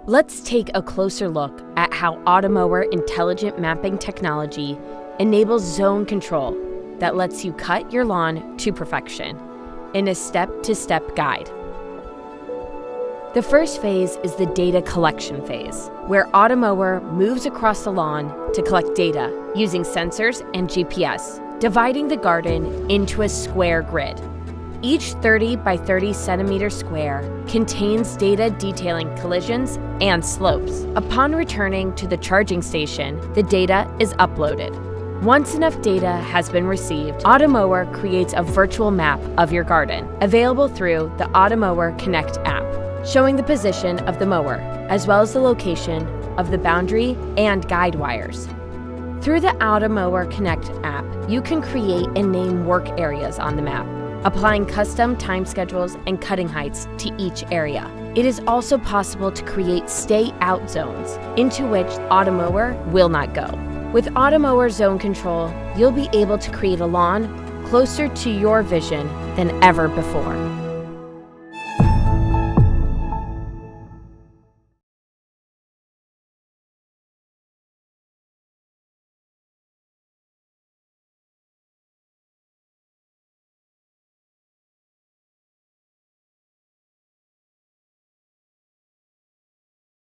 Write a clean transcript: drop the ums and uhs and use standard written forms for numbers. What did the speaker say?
Let's take a closer look at how Automower intelligent mapping technology enables zone control that lets you cut your lawn to perfection in a step-to-step guide. The first phase is the data collection phase, where Automower moves across the lawn to collect data using sensors and GPS, dividing the garden into a square grid. Each 30 by 30 centimeter square contains data detailing collisions and slopes. Upon returning to the charging station, the data is uploaded. Once enough data has been received, Automower creates a virtual map of your garden, available through the Automower Connect app, showing the position of the mower, as well as the location of the boundary and guide wires. Through the Automower Connect app, you can create and name work areas on the map, applying custom time schedules and cutting heights to each area. It is also possible to create stay-out zones, into which Automower will not go. With Automower Zone Control, you'll be able to create a lawn closer to your vision than ever before.